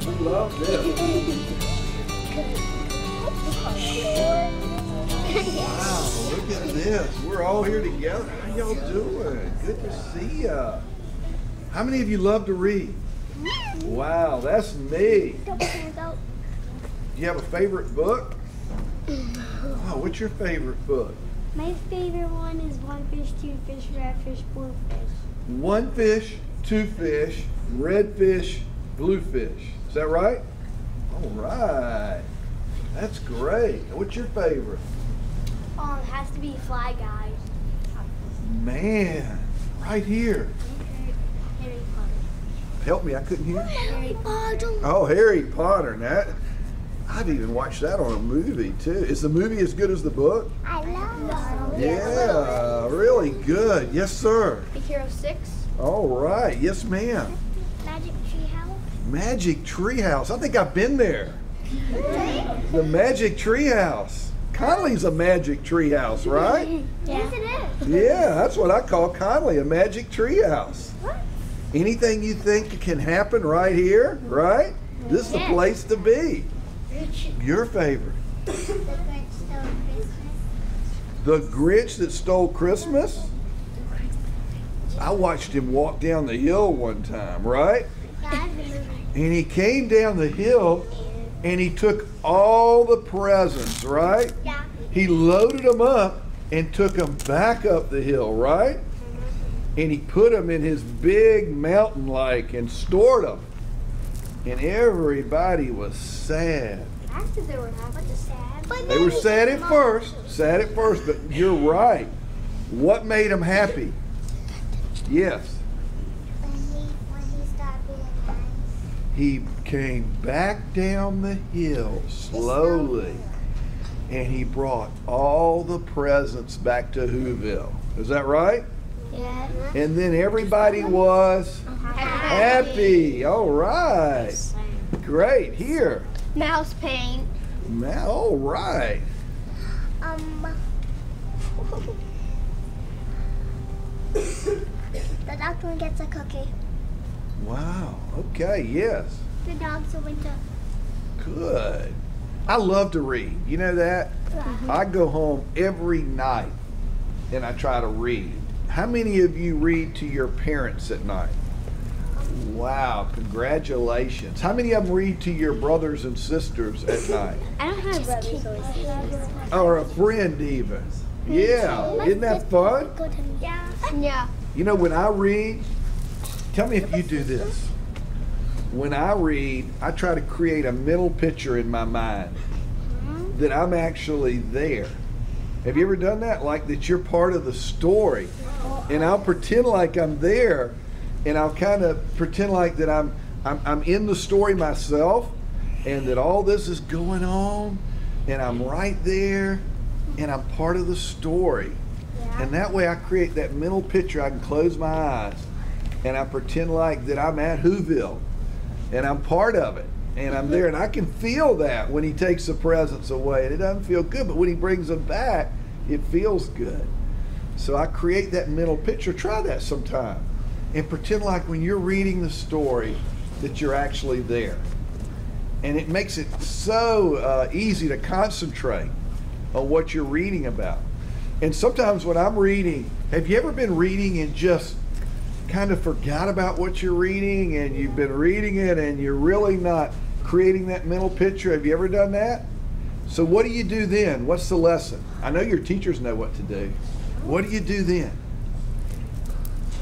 We love this. Wow, look at this. We're all here together. How y'all doing? Good to see ya. How many of you love to read? Wow, that's me. Do you have a favorite book? Oh, what's your favorite book? My favorite one is One Fish, Two Fish, Red Fish, Blue Fish. One fish, two fish, red fish, blue fish. Is that right? All right. That's great. What's your favorite? It has to be Fly Guy. Man, right here. Harry Potter. Help me, I couldn't hear. Harry Potter. Oh, Harry Potter. That I've even watched that on a movie too. Is the movie as good as the book? I love it. Yeah, really good. Yes, sir. Big Hero 6. All right. Yes, ma'am. Magic Treehouse. Magic Treehouse. I think I've been there. The Magic Treehouse. Conley's a Magic Treehouse, right? Yes, it is. Yeah, that's what I call Conley, a Magic Treehouse. Anything you think can happen right here, right? This is the place to be. Your favorite? The Grinch That Stole Christmas? I watched him walk down the hill one time, right? And he came down the hill and he took all the presents, right? Yeah. He loaded them up and took them back up the hill, right? And he put them in his big mountain lake and stored them. And everybody was sad. After they were happy. They were sad at first, but you're right. What made them happy? Yes. When he started being nice. He came back down the hill slowly, and he brought all the presents back to Whoville. Is that right? Yeah. And then everybody was happy. All right. Great. Here. Mouse paint. All right. The doctor gets a cookie. Wow. Okay. Yes. The dog's a winter. Good. I love to read. You know that? I go home every night and I try to read. How many of you read to your parents at night? Wow, congratulations. How many of them read to your brothers and sisters at night? I don't have brothers or sisters. Or a friend even? Yeah, isn't that fun? Yeah. Yeah. You know, when I read, tell me if you do this. When I read, I try to create a mental picture in my mind that I'm actually there. Have you ever done that? Like that you're part of the story. And I'll pretend like I'm there, and I'll kind of pretend like that I'm in the story myself, and that all this is going on, and I'm right there, and I'm part of the story. Yeah. And that way I create that mental picture. I can close my eyes, and I pretend like that I'm at Whoville, and I'm part of it, and I'm there, and I can feel that when he takes the presents away, and it doesn't feel good, but when he brings them back, it feels good. So I create that mental picture. Try that sometime, and pretend like when you're reading the story that you're actually there. And it makes it so easy to concentrate on what you're reading about. And sometimes when I'm reading, have you ever been reading and just kind of forgot about what you're reading, and you've been reading it and you're really not creating that mental picture? Have you ever done that? So what do you do then? What's the lesson? I know your teachers know what to do. What do you do then?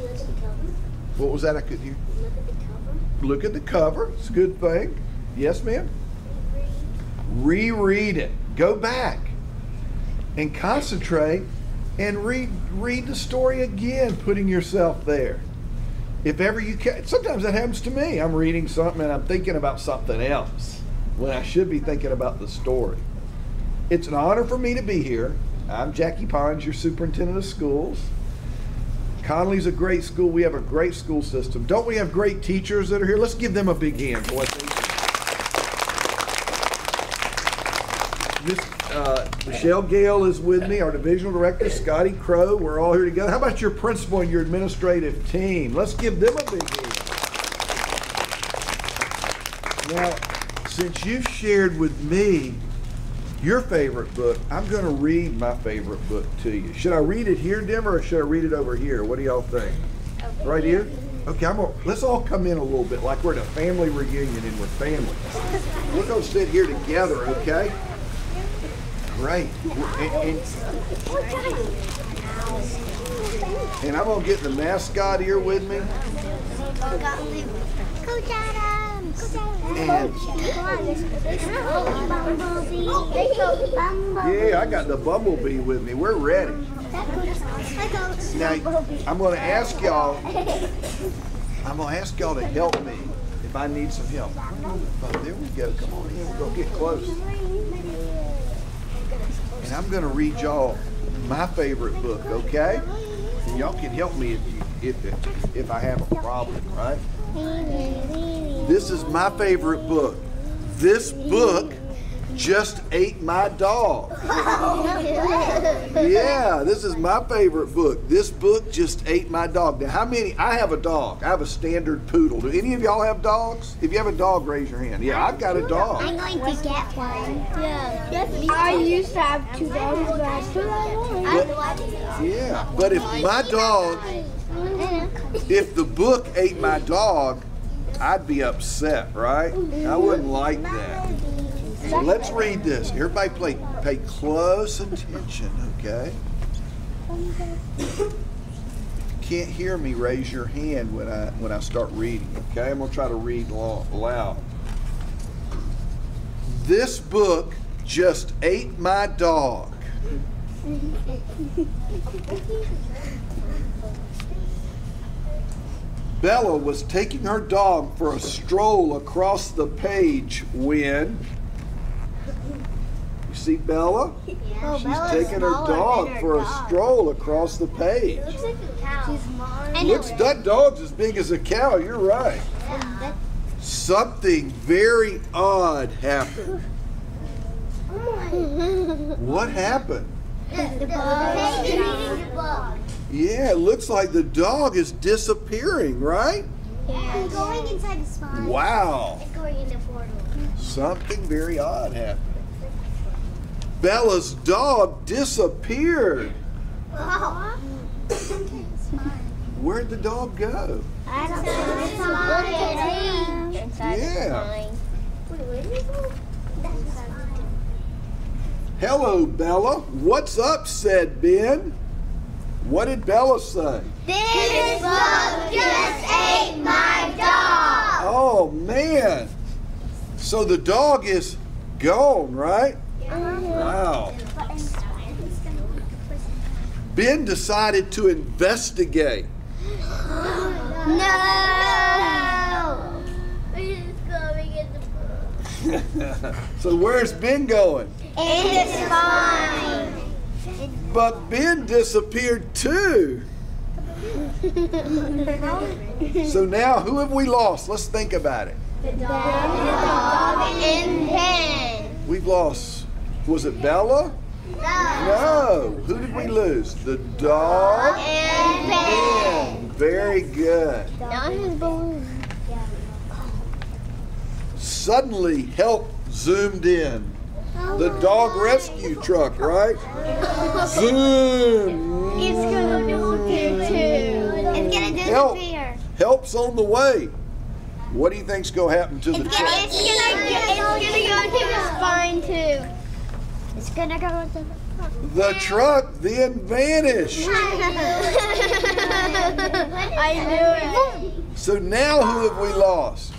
Look at the cover. What was that? I couldn't hear. Look at the cover. Look at the cover. It's a good thing. Yes, ma'am? Reread it. Go back and concentrate and read the story again, putting yourself there. If ever you can. Sometimes that happens to me. I'm reading something and I'm thinking about something else when I should be thinking about the story. It's an honor for me to be here. I'm Jackie Pons, your superintendent of schools. Conley's a great school. We have a great school system. Don't we have great teachers that are here? Let's give them a big hand for what they do. Miss Michelle Gale is with me, our divisional director, Scotty Crow. We're all here together. How about your principal and your administrative team? Let's give them a big hand. Now, since you've shared with me your favorite book, I'm going to read my favorite book to you. Should I read it here, Denver, or should I read it over here? What do y'all think? Right here? Okay, let's all come in a little bit like we're at a family reunion and we're family. We're going to sit here together, okay? Great. And I'm going to get the mascot here with me. Coach Adam! Coach Adam! Yeah, I got the bumblebee with me. We're ready. Now, I'm going to ask y'all to help me if I need some help. Oh, there we go. Come on in. We're going to get close. And I'm going to read y'all my favorite book, okay? And y'all can help me if I have a problem, right? This is my favorite book. This book just ate my dog. Yeah, this is my favorite book. This book just ate my dog. Now, how many? I have a dog. I have a standard poodle. Do any of y'all have dogs? If you have a dog, raise your hand. Yeah, I've got a dog. I'm going to get one. Yeah. I used to have 2 dogs, but I still have one. Yeah, but if my dog, if the book ate my dog, I'd be upset, right? I wouldn't like that. So let's read this. Everybody pay close attention, okay? If you can't hear me, raise your hand when I start reading, okay? I'm going to try to read loud. This book just ate my dog. Bella was taking her dog for a stroll across the page when... You see Bella? Yeah. She's taking her dog for a stroll across the page. Looks like a cow. That dog's as big as a cow, you're right. Yeah. Something very odd happened. What happened? The dog is eating the book. Yeah, it looks like the dog is disappearing, right? Yeah. It's going inside the spine. Wow. It's going in the portal. Something very odd happened. Bella's dog disappeared. Oh. Where'd the dog go? I don't know. Yeah. Hello, Bella. What's up? Said Ben. What did Bella say? This book just ate my dog. Oh, man. So the dog is gone, right? Wow. Ben decided to investigate. No. He's going in the book. So where's Ben going? In the spine. But Ben disappeared too. So now who have we lost? Let's think about it. The dog and Ben. We've lost, was it Bella? No. Who did we lose? The dog And Ben. Very good. Now his balloon. Suddenly help zoomed in. The dog rescue truck, right? Zoom. It's gonna disappear too. It's gonna Help. disappear. Help's on the way. What do you think's gonna happen to the truck? It's gonna go to the spine too. It's gonna go to the The truck then vanished. I knew it. So now who have we lost?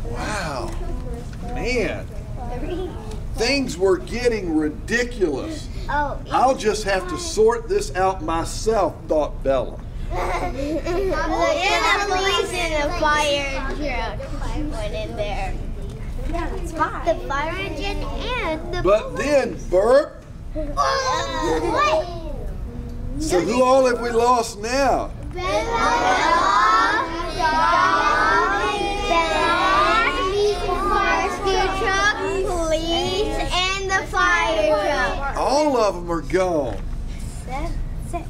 Wow. Man. Things were getting ridiculous. Oh, I'll just have to sort this out myself, thought Bella. And the police and the fire truck went in there. the fire engine and the But then burp. So who all have we lost now? Police and the fire truck. All of them are gone. 6.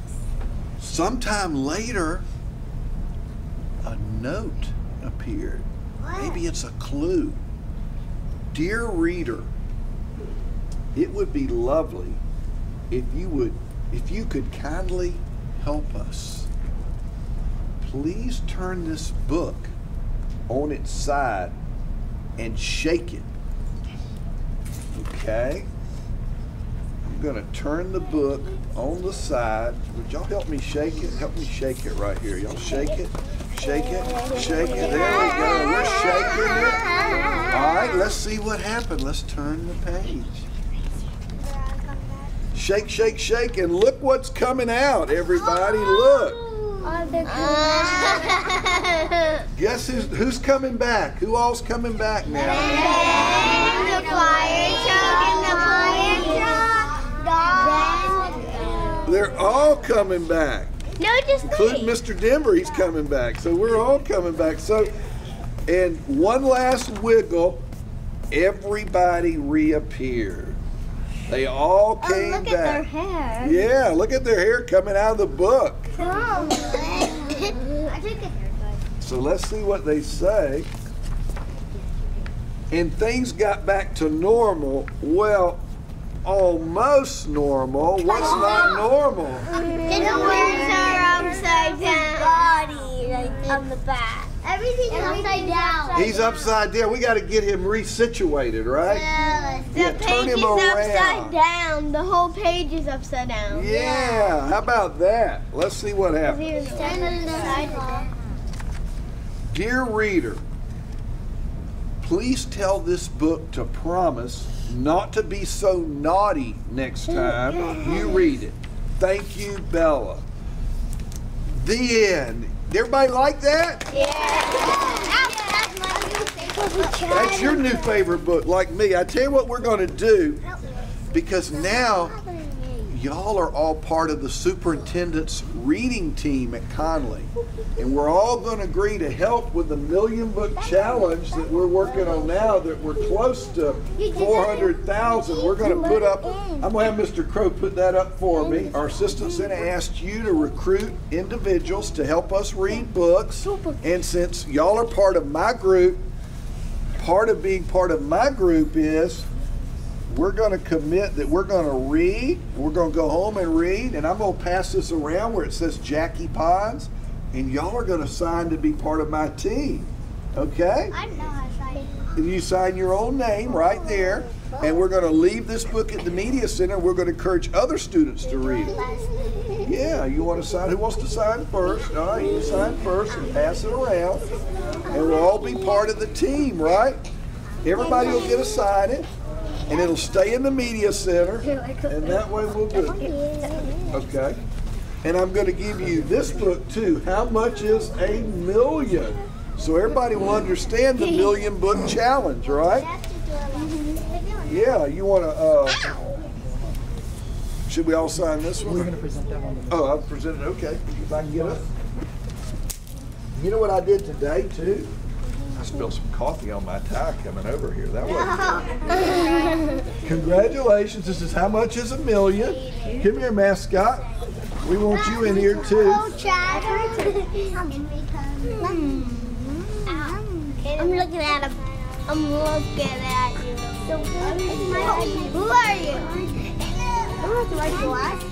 Sometime later, a note appeared. Maybe it's a clue. Dear reader, it would be lovely if you could kindly help us. Please turn this book on its side and shake it. Okay? I'm going to turn the book on the side. Would y'all help me shake it? Help me shake it right here. Y'all shake it, shake it, shake it. There we go. We're shaking it. All right, let's see what happened. Let's turn the page. Shake, shake, shake, and look what's coming out. Everybody, look. Guess who's coming back? Who all's coming back now? The fire truck and the fire truck. They're all coming back. No, just including Mr. Denver. He's coming back. So we're all coming back. So, and one last wiggle. Everybody reappeared. They all came back. Look at their hair. Yeah, look at their hair coming out of the book. I took a haircut. So let's see what they say. And things got back to normal. Well, almost normal. What's not normal? The words are upside down. Body, like on the back. Everything's upside down. He's upside down. We got to get him resituated, right? The page is upside down. The whole page is upside down. Yeah. How about that? Let's see what happens. Dear reader, please tell this book to promise not to be so naughty next time you read it. Thank you, Bella. The end. Everybody like that? That's your new favorite book, like me. I tell you what we're going to do, because now y'all are all part of the superintendent's reading team at Conley. And we're all going to agree to help with the Million Book Challenge that we're working on now, that we're close to 400,000. We're going to put up, I'm going to have Mr. Crow put that up for me. Our assistant Senna asked you to recruit individuals to help us read books. And since y'all are part of my group, part of being part of my group is we're going to commit that we're going to read. We're going to go home and read, and I'm going to pass this around where it says Jackie Pons, and y'all are going to sign to be part of my team. Okay? I know how to sign. You sign your own name right there, and we're going to leave this book at the Media Center. We're going to encourage other students to read it. Yeah, you want to sign? Who wants to sign first? All right, you sign first and pass it around, and we'll all be part of the team, right? Everybody will get a sign it. And it'll stay in the Media Center, and that way we'll do it. Okay? And I'm going to give you this book too. How much is a million? So everybody will understand the Million Book Challenge, right? Yeah, you want to, should we all sign this one? We're going to present that one. Oh, I'll present it, okay. If I can get it. You know what I did today too? I spilled some coffee on my tie coming over here. That wasn't good. Congratulations. This is How Much is a Million. Come here, mascot. We want you in here too. I'm looking at him. I'm looking at you. Who are you? Do I have to write the last?